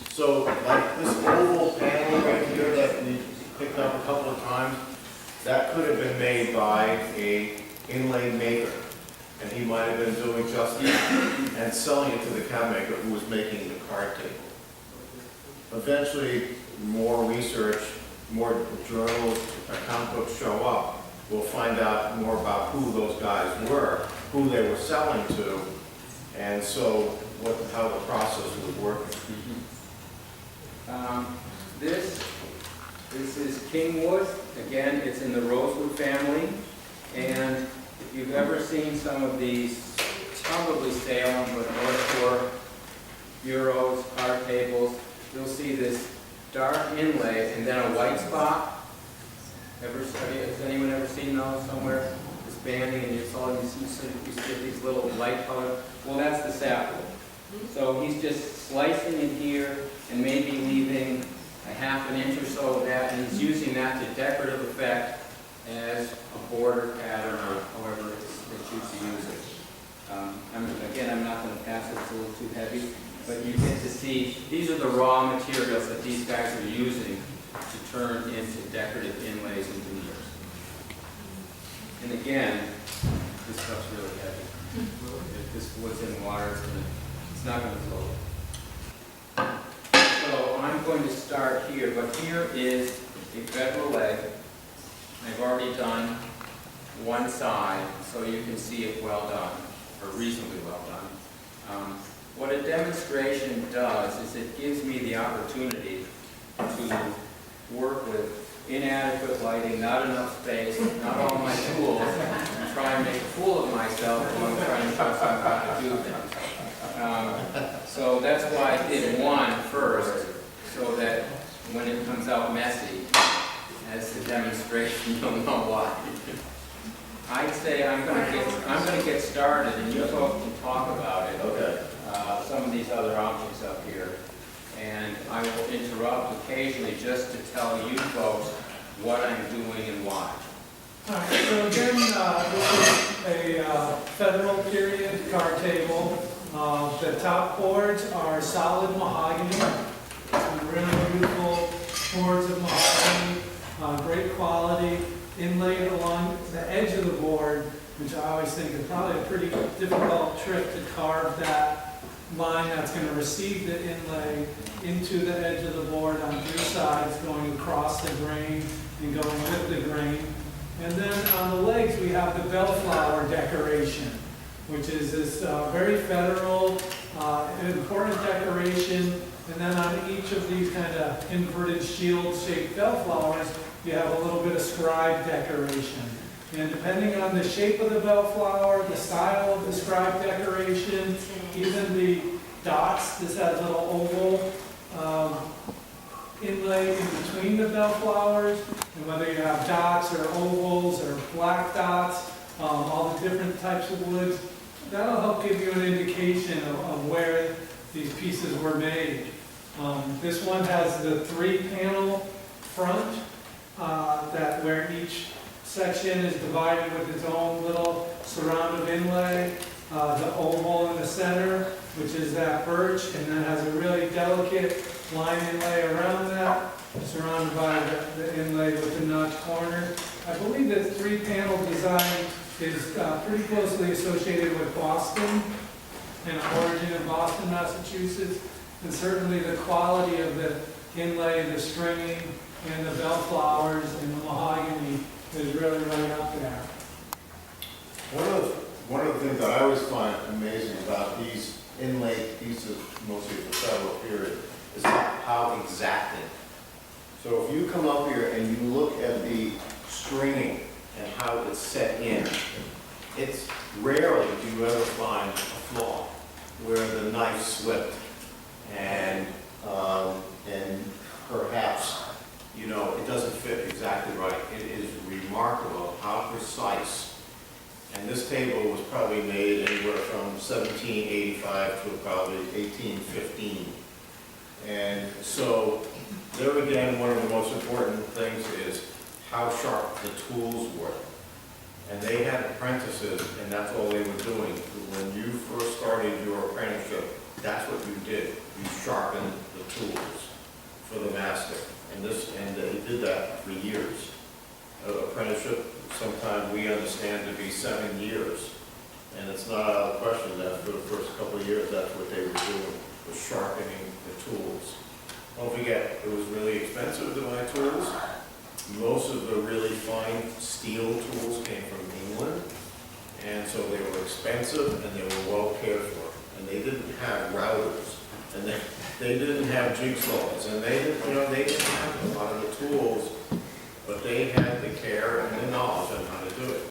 So like this oval panel right here that we picked up a couple of times, that could have been made by a inlay maker. And he might have been doing just that and selling it to the cabinet maker who was making the card table. Eventually, more research, more journals, comic books show up. We'll find out more about who those guys were, who they were selling to, and so how the process was working. This is Kingwood. Again, it's in the rosewood family. And if you've ever seen some of these, probably Salem, but North Shore bureaus, card tables, you'll see this dark inlay and then a white spot. Has anyone ever seen those somewhere? This banding, and you see these little light color. Well, that's the sapwood. So he's just slicing it here and maybe leaving a half an inch or so of that, and he's using that to decorative effect as a border pattern or however they choose to use it. Again, I'm not going to pass it, it's a little too heavy, but you get to see these are the raw materials that these guys are using to turn into decorative inlays and veneers. And again, this stuff's really heavy. If this wood's in water, it's not going to float. So I'm going to start here, but here is a federal leg. I've already done one side, so you can see it well done, or reasonably well done. What a demonstration does is it gives me the opportunity to work with inadequate lighting, not enough space, not all my tools, and try and make a fool of myself when I'm trying to show someone how to do things. So that's why I did one first, so that when it comes out messy, as the demonstration, you'll know why. I'd say I'm going to get started, and you folks can talk about it. Okay. Some of these other objects up here, and I will interrupt occasionally just to tell you folks what I'm doing and why. All right, so again, this is a federal period card table. The top boards are solid mahogany, some really beautiful boards of mahogany, great quality, inlaid along the edge of the board, which I always think is probably a pretty difficult trick to carve that line that's going to receive the inlay into the edge of the board on three sides, going across the grain and going with the grain. And then on the legs we have the bellflower decoration, which is this very federal, important decoration. And then on each of these kind of inverted shield-shaped bellflowers, you have a little bit of scribe decoration. And depending on the shape of the bellflower, the style of the scribe decoration, even the dots, this has little oval inlay in between the bellflowers, and whether you have dots or ovals or black dots, all the different types of woods, that'll help give you an indication of where these pieces were made. This one has the 3-panel front, that where each section is divided with its own little surround of inlay, the oval in the center, which is that birch, and then has a really delicate line inlay around that, surrounded by the inlay with the notch corner. I believe that 3-panel design is pretty closely associated with Boston, and origin in Boston, Massachusetts, and certainly the quality of the inlay, the stringing, and the bellflowers and the mahogany is really right up there. One of the things that I always find amazing about these inlay pieces, mostly of the federal period, is how exacting. So if you come up here and you look at the stringing and how it's set in, it's rarely do you ever find a flaw where the knife slipped and perhaps, you know, it doesn't fit exactly right. It is remarkable how precise. And this table was probably made anywhere from 1785 to probably 1815. And so there again, one of the most important things is how sharp the tools were. And they had apprentices, and that's all they were doing. When you first started your apprenticeship, that's what you did. You sharpened the tools. we understand to be 7 years. And it's not out of the question that for the first couple of years, that's what they were doing, was sharpening the tools. Don't forget, it was really expensive to buy tools. Most of the really fine steel tools came from England, and so they were expensive and they were well cared for. And they didn't have routers, and they didn't have jigsaws, and they didn't, they didn't have a lot of the tools, but they had the care and the knowledge on how to do it.